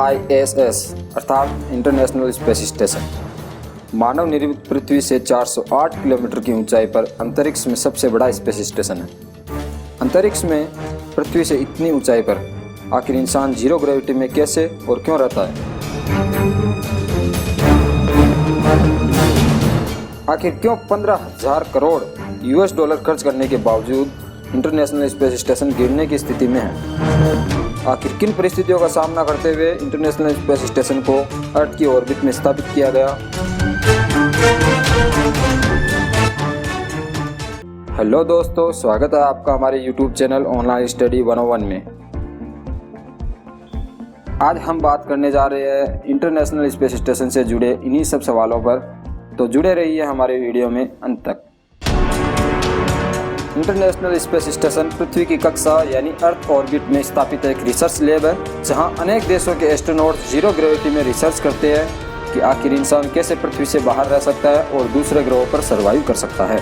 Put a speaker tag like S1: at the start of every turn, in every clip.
S1: ISS अर्थात international space station मानव निर्मित पृथ्वी से 408 किलोमीटर की ऊंचाई पर अंतरिक्ष में सबसे बड़ा स्पेस स्टेशन है। अंतरिक्ष में पृथ्वी से इतनी ऊंचाई पर आखिर इंसान जीरो ग्रेविटी में कैसे और क्यों रहता है? आखिर क्यों 15,000 करोड़ $US खर्च करने के बावजूद इंटरनेशनल स्पेस स्टेशन गिरने की स्थिति में है? आखिर किन परिस्थितियों का सामना करते हुए इंटरनेशनल स्पेस स्टेशन को अर्थ की ऑर्बिट में स्थापित किया गया? हेलो दोस्तों, स्वागत है आपका हमारे YouTube चैनल ऑनलाइन स्टडी 101 में। आज हम बात करने जा रहे हैं इंटरनेशनल स्पेस स्टेशन से जुड़े इन्हीं सब सवालों पर, तो जुड़े रहिए हमारे वीडियो में अंत तक। इंटरनेशनल स्पेस स्टेशन पृथ्वी की कक्षा यानी अर्थ ऑर्बिट में स्थापित एक रिसर्च लैब है, जहां अनेक देशों के एस्ट्रोनॉट जीरो ग्रेविटी में रिसर्च करते हैं कि आखिर इंसान कैसे पृथ्वी से बाहर रह सकता है और दूसरे ग्रहों पर सर्वाइव कर सकता है।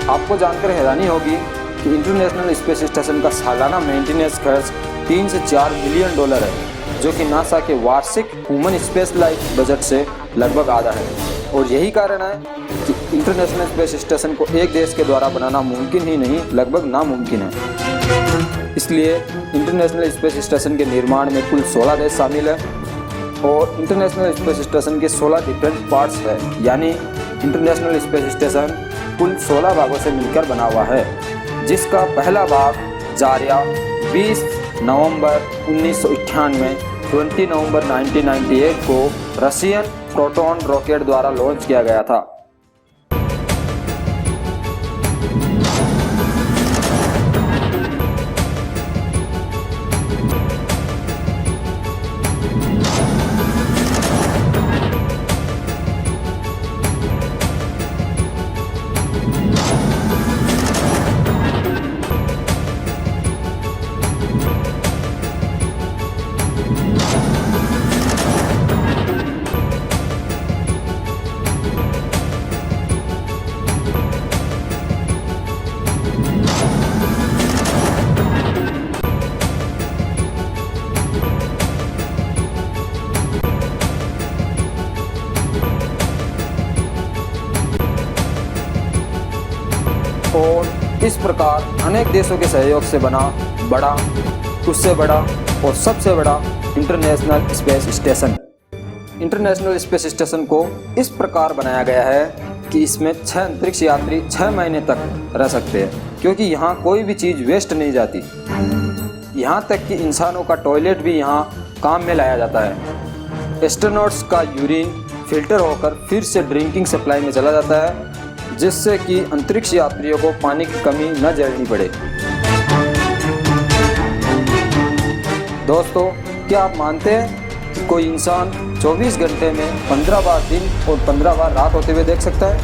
S1: आपको जानकर हैरानी होगी कि इंटरनेशनल स्पेस स्टेशन का सालाना मेंटेनेंस खर्च 3 से 4 बिलियन डॉलर है, जो कि नासा के वार्षिक ह्यूमन स्पेस लाइफ बजट से लगभग आधा है। और यही कारण है कि इंटरनेशनल स्पेस स्टेशन को एक देश के द्वारा बनाना मुमकिन ही नहीं, लगभग नामुमकिन है। इसलिए इंटरनेशनल स्पेस स्टेशन के निर्माण में कुल 16 देश शामिल है और इंटरनेशनल स्पेस स्टेशन के 16 डिफरेंट पार्ट्स है, यानी इंटरनेशनल स्पेस स्टेशन कुल 16 भागों से मिलकर बना हुआ है, जिसका पहला भाग जारिया 20 नवंबर 1998 20 नवंबर 1998 को रशियन प्रोटॉन रॉकेट द्वारा लॉन्च किया गया था। और इस प्रकार अनेक देशों के सहयोग से बना बड़ा, उससे बड़ा और सबसे बड़ा international space station. International space station को इस प्रकार बनाया गया है कि इसमें 6 अंतरिक्ष यात्री 6 महीने तक रह सकते हैं, क्योंकि यहाँ कोई भी चीज़ वेस्ट नहीं जाती। यहाँ तक कि इंसानों का टॉयलेट भी यहाँ काम में लाया जाता है। एस्ट्रोनॉट्स का यूरिन फिल्टर होकर फिर से ड्रिंकिंग सप्लाई में चला जाता है, जिससे कि अंतरिक्ष यात्रियों को पानी की कमी न झेलनी पड़े। दोस्तों, क्या आप मानते हैं कि कोई इंसान 24 घंटे में 15 बार दिन और 15 बार रात होते हुए देख सकता है?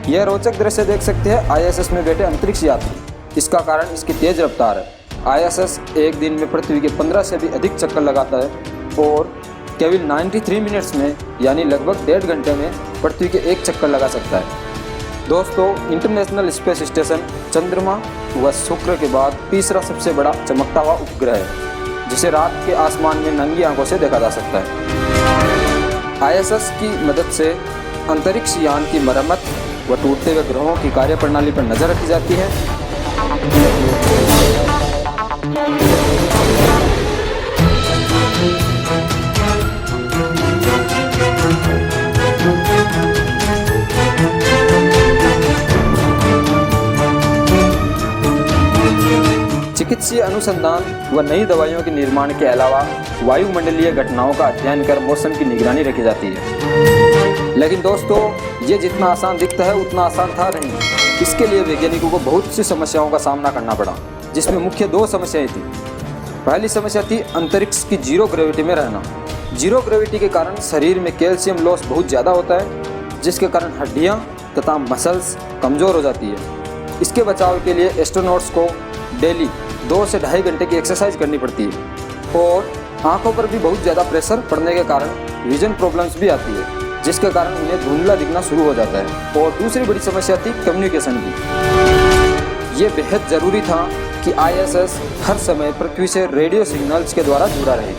S1: यह रोचक दृश्य देख सकते हैं ISS में बैठे अंतरिक्ष यात्री। इसका कारण इसकी तेज रफ्तार है। ISS एक दिन में पृथ्वी के 15 से भी अधिक चक्कर लगाता है और केवल 93 मिनट्स में यानी लगभग 1.5 घंटे में पृथ्वी के एक चक्कर लगा सकता है। दोस्तों, इंटरनेशनल स्पेस स्टेशन चंद्रमा व शुक्र के बाद तीसरा सबसे बड़ा चमकता हुआ उपग्रह है, जिसे रात के आसमान में नंगी आंखों से देखा जा सकता है। ISS की मदद से अंतरिक्ष यान की मरम्मत व टूटते हुए ग्रहों की कार्यप्रणाली पर नजर रखी जाती है। चिकित्सीय अनुसंधान व नई दवाइयों के निर्माण के अलावा वायुमंडलीय घटनाओं का अध्ययन कर मौसम की निगरानी रखी जाती है। लेकिन दोस्तों, ये जितना आसान दिखता है उतना आसान था नहीं। इसके लिए वैज्ञानिकों को बहुत सी समस्याओं का सामना करना पड़ा, जिसमें मुख्य 2 समस्याएं थी। पहली समस्या थी अंतरिक्ष की जीरो ग्रेविटी में रहना। जीरो ग्रेविटी के कारण शरीर में कैल्शियम लॉस बहुत ज़्यादा होता है, जिसके कारण हड्डियाँ तथा मसल्स कमज़ोर हो जाती है। इसके बचाव के लिए एस्ट्रोनॉट्स को डेली 2 से 2.5 घंटे की एक्सरसाइज करनी पड़ती है और आंखों पर भी बहुत ज़्यादा प्रेशर पड़ने के कारण विजन प्रॉब्लम्स भी आती है, जिसके कारण उन्हें धुंधला दिखना शुरू हो जाता है। और दूसरी बड़ी समस्या थी कम्युनिकेशन की। ये बेहद ज़रूरी था कि ISS हर समय पृथ्वी से रेडियो सिग्नल्स के द्वारा जुड़ा रहे।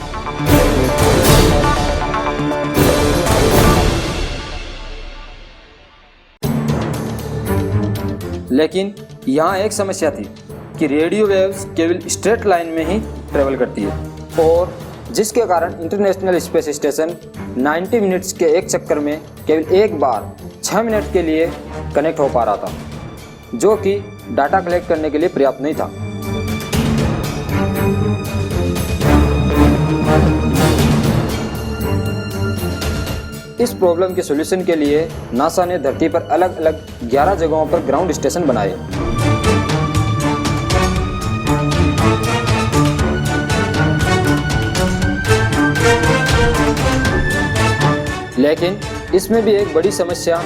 S1: लेकिन यहाँ एक समस्या थी कि रेडियो वेव्स केवल स्ट्रेट लाइन में ही ट्रेवल करती है, और जिसके कारण इंटरनेशनल स्पेस स्टेशन 90 मिनट्स के एक चक्कर में केवल एक बार 6 मिनट के लिए कनेक्ट हो पा रहा था, जो कि डाटा कलेक्ट करने के लिए पर्याप्त नहीं था। इस प्रॉब्लम के सॉल्यूशन के लिए नासा ने धरती पर अलग अलग 11 जगहों पर ग्राउंड स्टेशन बनाए। लेकिन इसमें भी एक बड़ी समस्या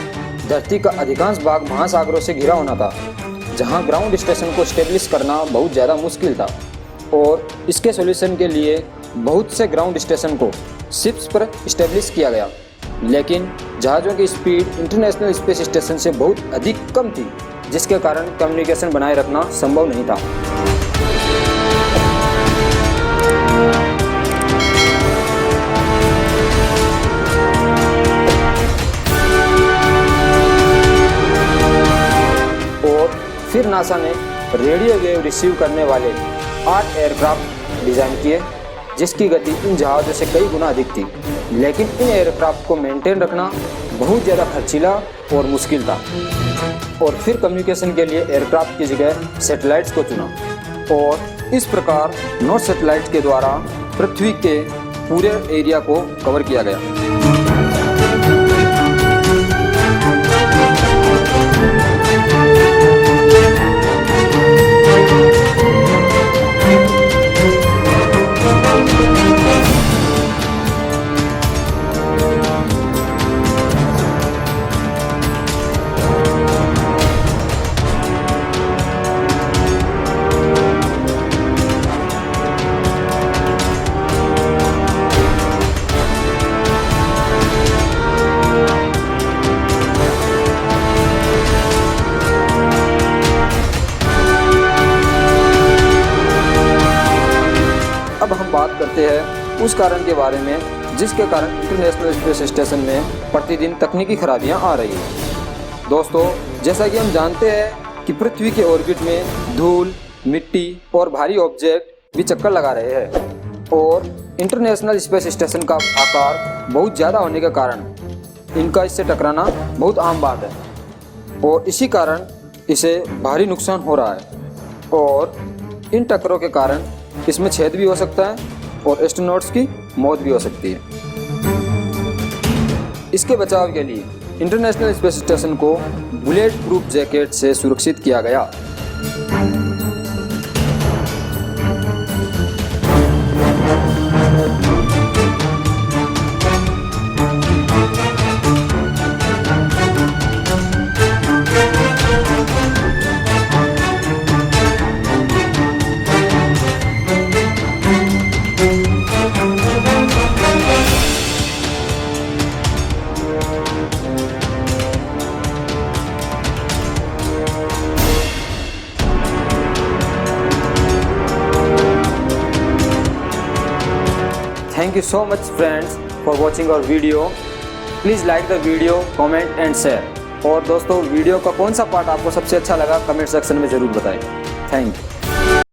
S1: धरती का अधिकांश भाग महासागरों से घिरा होना था, जहां ग्राउंड स्टेशन को स्टेब्लिश करना बहुत ज़्यादा मुश्किल था। और इसके सॉल्यूशन के लिए बहुत से ग्राउंड स्टेशन को शिप्स पर स्टेब्लिश किया गया, लेकिन जहाज़ों की स्पीड इंटरनेशनल स्पेस स्टेशन से बहुत अधिक कम थी, जिसके कारण कम्युनिकेशन बनाए रखना संभव नहीं था। और फिर नासा ने रेडियो वेव रिसीव करने वाले 8 एयरक्राफ्ट डिज़ाइन किए, जिसकी गति इन जहाज़ों से कई गुना अधिक थी। लेकिन इन एयरक्राफ्ट को मेंटेन रखना बहुत ज़्यादा खर्चीला और मुश्किल था। और फिर कम्युनिकेशन के लिए एयरक्राफ्ट की जगह सैटेलाइट्स को चुना, और इस प्रकार 9 सैटेलाइट के द्वारा पृथ्वी के पूरे एरिया को कवर किया गया। अब हम बात करते हैं उस कारण के बारे में जिसके कारण इंटरनेशनल स्पेस स्टेशन में प्रतिदिन तकनीकी खराबियां आ रही हैं। दोस्तों, जैसा कि हम जानते हैं कि पृथ्वी के ऑर्बिट में धूल, मिट्टी और भारी ऑब्जेक्ट भी चक्कर लगा रहे हैं, और इंटरनेशनल स्पेस स्टेशन का आकार बहुत ज़्यादा होने के कारण इनका इससे टकराना बहुत आम बात है, और इसी कारण इसे भारी नुकसान हो रहा है। और इन टक्करों के कारण इसमें छेद भी हो सकता है और एस्ट्रोनॉट्स की मौत भी हो सकती है। इसके बचाव के लिए इंटरनेशनल स्पेस स्टेशन को बुलेट प्रूफ जैकेट से सुरक्षित किया गया। Thank you so much friends for watching our video. Please like the video, comment and share. और दोस्तों, वीडियो का कौन सा पार्ट आपको सबसे अच्छा लगा कमेंट सेक्शन में ज़रूर बताएं। Thank you.